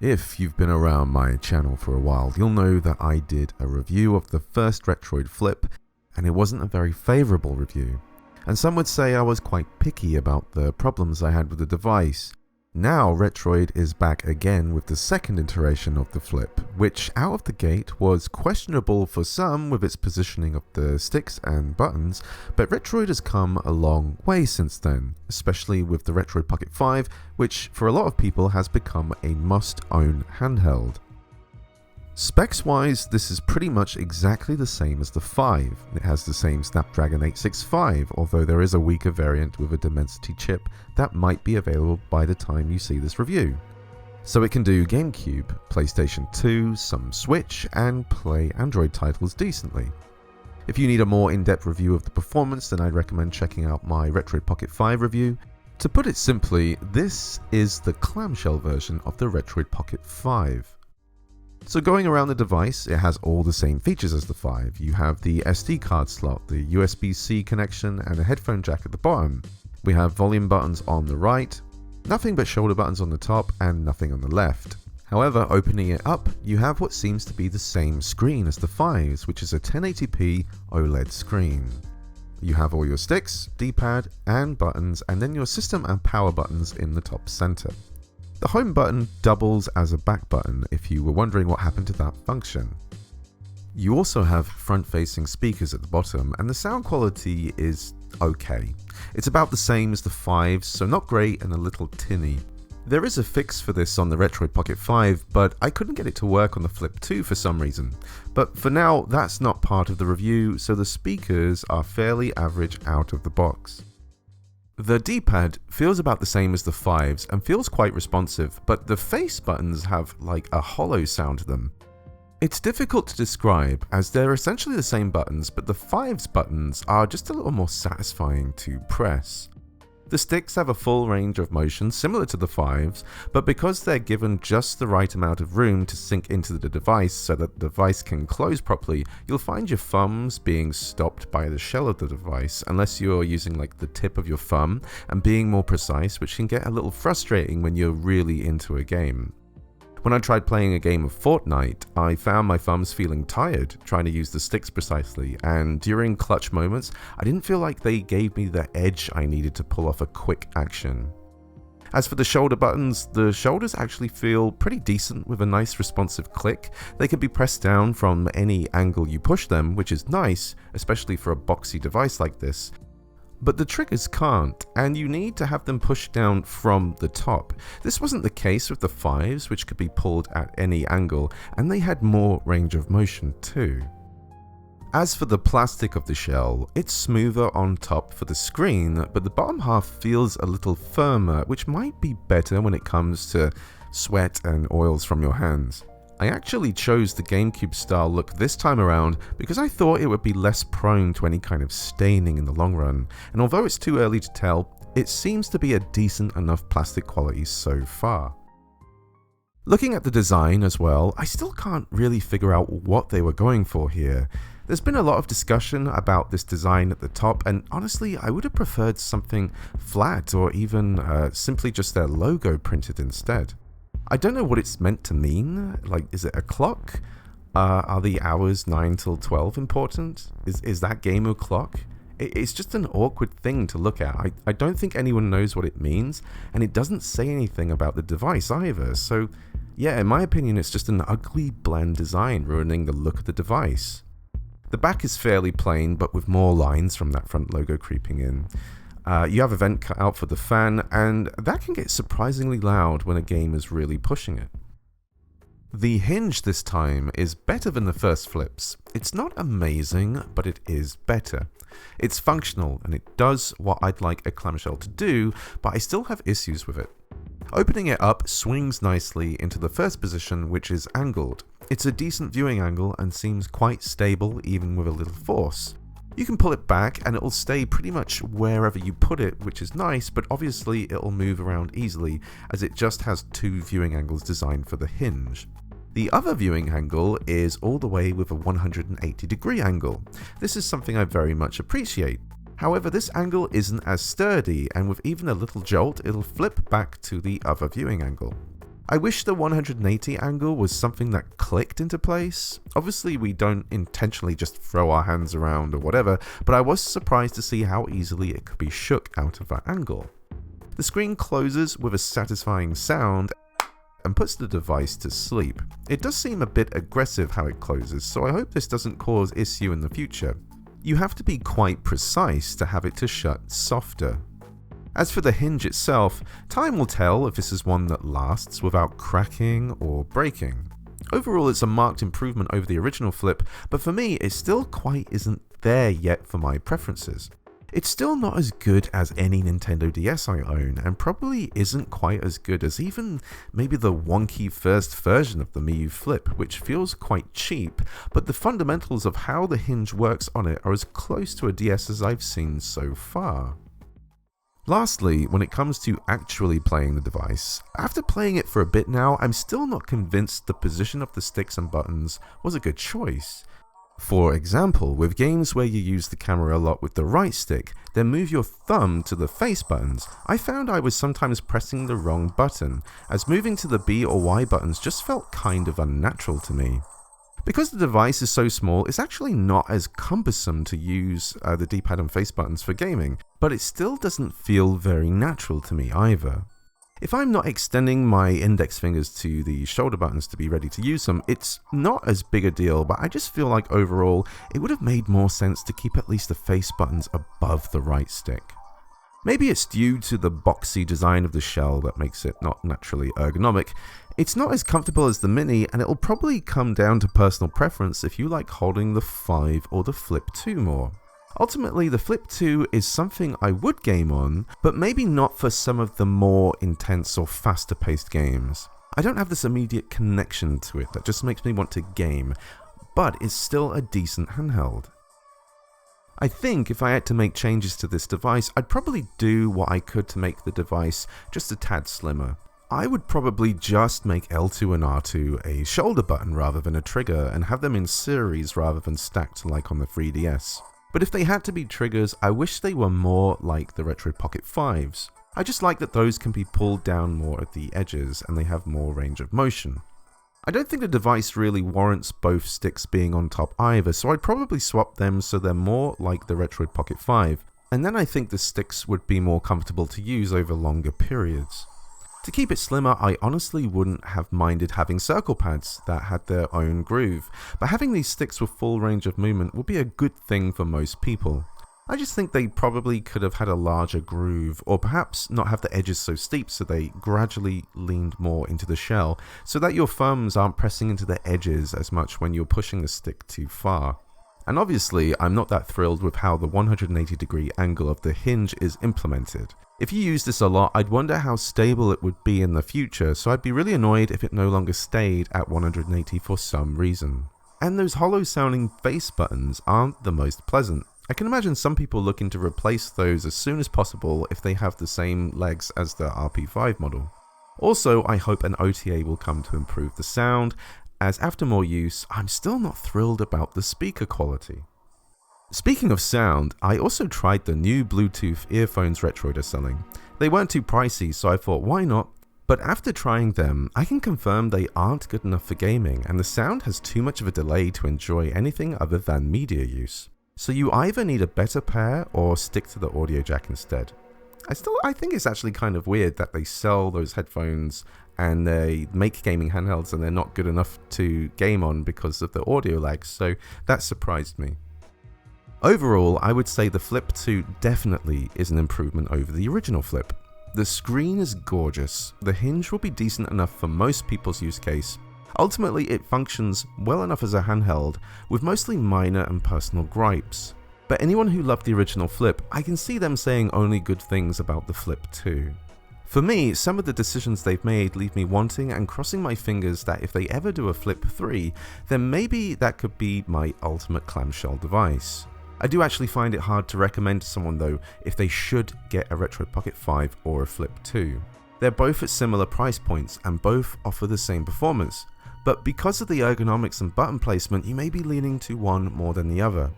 If you've been around my channel for a while, you'll know that I did a review of the first Retroid Flip, and it wasn't a very favourable review. And some would say I was quite picky about the problems I had with the device. Now Retroid is back again with the second iteration of the Flip, which out of the gate was questionable for some with its positioning of the sticks and buttons, but Retroid has come a long way since then, especially with the Retroid Pocket 5, which for a lot of people has become a must-own handheld. Specs-wise, this is pretty much exactly the same as the 5. It has the same Snapdragon 865, although there is a weaker variant with a Dimensity chip that might be available by the time you see this review. So it can do GameCube, PlayStation 2, some Switch, and play Android titles decently. If you need a more in-depth review of the performance, then I'd recommend checking out my Retroid Pocket 5 review. To put it simply, this is the clamshell version of the Retroid Pocket 5. So going around the device, it has all the same features as the 5. You have the SD card slot, the USB-C connection, and a headphone jack at the bottom. We have volume buttons on the right, nothing but shoulder buttons on the top, and nothing on the left. However, opening it up, you have what seems to be the same screen as the 5's, which is a 1080p OLED screen. You have all your sticks, D-pad, and buttons, and then your system and power buttons in the top center. The home button doubles as a back button if you were wondering what happened to that function. You also have front-facing speakers at the bottom, and the sound quality is okay. It's about the same as the 5's, so not great and a little tinny. There is a fix for this on the Retroid Pocket 5, but I couldn't get it to work on the Flip 2 for some reason. But for now, that's not part of the review, so the speakers are fairly average out of the box. The D-pad feels about the same as the 5's and feels quite responsive, but the face buttons have like a hollow sound to them. It's difficult to describe as they're essentially the same buttons, but the 5's buttons are just a little more satisfying to press. The sticks have a full range of motion similar to the 5's, but because they're given just the right amount of room to sink into the device so that the device can close properly, you'll find your thumbs being stopped by the shell of the device unless you're using like the tip of your thumb and being more precise, which can get a little frustrating when you're really into a game. When I tried playing a game of Fortnite, I found my thumbs feeling tired trying to use the sticks precisely, and during clutch moments, I didn't feel like they gave me the edge I needed to pull off a quick action. As for the shoulder buttons, the shoulders actually feel pretty decent with a nice responsive click. They can be pressed down from any angle you push them, which is nice, especially for a boxy device like this. But the triggers can't, and you need to have them pushed down from the top. This wasn't the case with the 5's, which could be pulled at any angle, and they had more range of motion too. As for the plastic of the shell, it's smoother on top for the screen, but the bottom half feels a little firmer, which might be better when it comes to sweat and oils from your hands. I actually chose the GameCube style look this time around because I thought it would be less prone to any kind of staining in the long run, and although it's too early to tell, it seems to be a decent enough plastic quality so far. Looking at the design as well, I still can't really figure out what they were going for here. There's been a lot of discussion about this design at the top, and honestly I would have preferred something flat or even simply just their logo printed instead. I don't know what it's meant to mean. Like, is it a clock? Are the hours 9 till 12 important? Is that game a clock? It's just an awkward thing to look at. I don't think anyone knows what it means, and it doesn't say anything about the device either. So yeah, in my opinion, it's just an ugly, bland design ruining the look of the device. The back is fairly plain, but with more lines from that front logo creeping in. You have a vent cut out for the fan, and that can get surprisingly loud when a game is really pushing it. The hinge this time is better than the first Flips. It's not amazing, but it is better. It's functional, and it does what I'd like a clamshell to do, but I still have issues with it. Opening it up swings nicely into the first position, which is angled. It's a decent viewing angle and seems quite stable even with a little force. You can pull it back and it will stay pretty much wherever you put it, which is nice, but obviously it will move around easily as it just has two viewing angles designed for the hinge. The other viewing angle is all the way with a 180-degree angle. This is something I very much appreciate. However, this angle isn't as sturdy, and with even a little jolt, it'll flip back to the other viewing angle. I wish the 180 angle was something that clicked into place. Obviously we don't intentionally just throw our hands around or whatever, but I was surprised to see how easily it could be shook out of that angle. The screen closes with a satisfying sound and puts the device to sleep. It does seem a bit aggressive how it closes, so I hope this doesn't cause issue in the future. You have to be quite precise to have it to shut softer. As for the hinge itself, time will tell if this is one that lasts without cracking or breaking. Overall, it's a marked improvement over the original Flip, but for me, it still quite isn't there yet for my preferences. It's still not as good as any Nintendo DS I own, and probably isn't quite as good as even maybe the wonky first version of the Mii Flip, which feels quite cheap, but the fundamentals of how the hinge works on it are as close to a DS as I've seen so far. Lastly, when it comes to actually playing the device, after playing it for a bit now, I'm still not convinced the position of the sticks and buttons was a good choice. For example, with games where you use the camera a lot with the right stick, then move your thumb to the face buttons, I found I was sometimes pressing the wrong button, as moving to the B or Y buttons just felt kind of unnatural to me. Because the device is so small, it's actually not as cumbersome to use the D-pad and face buttons for gaming, but it still doesn't feel very natural to me either. If I'm not extending my index fingers to the shoulder buttons to be ready to use them, it's not as big a deal, but I just feel like overall it would have made more sense to keep at least the face buttons above the right stick. Maybe it's due to the boxy design of the shell that makes it not naturally ergonomic. It's not as comfortable as the Mini, and it'll probably come down to personal preference if you like holding the 5 or the Flip 2 more. Ultimately, the Flip 2 is something I would game on, but maybe not for some of the more intense or faster paced games. I don't have this immediate connection to it that just makes me want to game, but it's still a decent handheld. I think if I had to make changes to this device, I'd probably do what I could to make the device just a tad slimmer. I would probably just make L2 and R2 a shoulder button rather than a trigger, and have them in series rather than stacked like on the 3DS. But if they had to be triggers, I wish they were more like the Retroid Pocket 5s. I just like that those can be pulled down more at the edges and they have more range of motion. I don't think the device really warrants both sticks being on top either, so I'd probably swap them so they're more like the Retroid Pocket 5, and then I think the sticks would be more comfortable to use over longer periods. To keep it slimmer, I honestly wouldn't have minded having circle pads that had their own groove, but having these sticks with full range of movement would be a good thing for most people. I just think they probably could have had a larger groove, or perhaps not have the edges so steep so they gradually leaned more into the shell, so that your thumbs aren't pressing into the edges as much when you're pushing the stick too far. And obviously, I'm not that thrilled with how the 180-degree angle of the hinge is implemented. If you use this a lot, I'd wonder how stable it would be in the future, so I'd be really annoyed if it no longer stayed at 180 for some reason. And those hollow sounding face buttons aren't the most pleasant. I can imagine some people looking to replace those as soon as possible if they have the same legs as the RP5 model. Also, I hope an OTA will come to improve the sound, as after more use, I'm still not thrilled about the speaker quality. Speaking of sound, I also tried the new Bluetooth earphones Retroid are selling. They weren't too pricey, so I thought why not? But after trying them, I can confirm they aren't good enough for gaming, and the sound has too much of a delay to enjoy anything other than media use. So you either need a better pair or stick to the audio jack instead. I think it's actually kind of weird that they sell those headphones and they make gaming handhelds and they're not good enough to game on because of the audio lag, so that surprised me. Overall, I would say the Flip 2 definitely is an improvement over the original Flip. The screen is gorgeous, the hinge will be decent enough for most people's use case. Ultimately, it functions well enough as a handheld, with mostly minor and personal gripes. But anyone who loved the original Flip, I can see them saying only good things about the Flip 2. For me, some of the decisions they've made leave me wanting and crossing my fingers that if they ever do a Flip 3, then maybe that could be my ultimate clamshell device. I do actually find it hard to recommend to someone though if they should get a Retroid Pocket 5 or a Flip 2. They're both at similar price points and both offer the same performance, but because of the ergonomics and button placement, you may be leaning to one more than the other.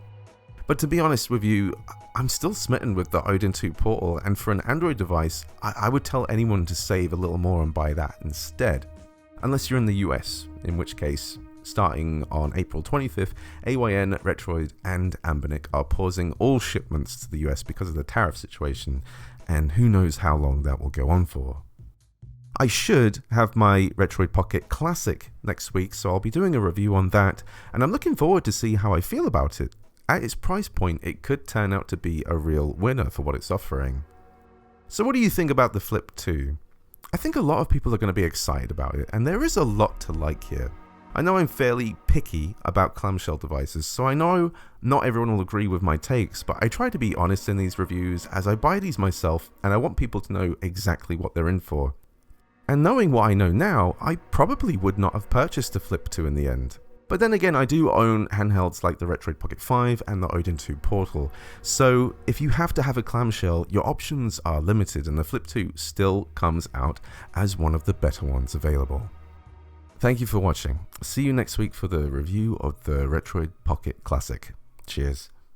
But to be honest with you, I'm still smitten with the Odin 2 Portal, and for an Android device, I would tell anyone to save a little more and buy that instead. unless you're in the US, in which case, starting on April 25th, AYN, Retroid, and Anbernic are pausing all shipments to the US because of the tariff situation, and who knows how long that will go on for. I should have my Retroid Pocket Classic next week, so I'll be doing a review on that, and I'm looking forward to see how I feel about it. At its price point, it could turn out to be a real winner for what it's offering. So what do you think about the Flip 2? I think a lot of people are going to be excited about it, and there is a lot to like here. I know I'm fairly picky about clamshell devices, so I know not everyone will agree with my takes, but I try to be honest in these reviews as I buy these myself, and I want people to know exactly what they're in for. And knowing what I know now, I probably would not have purchased a Flip 2 in the end. But then again, I do own handhelds like the Retroid Pocket 5 and the Odin 2 Portal, so if you have to have a clamshell, your options are limited, and the Flip 2 still comes out as one of the better ones available. Thank you for watching. See you next week for the review of the Retroid Pocket Classic. Cheers.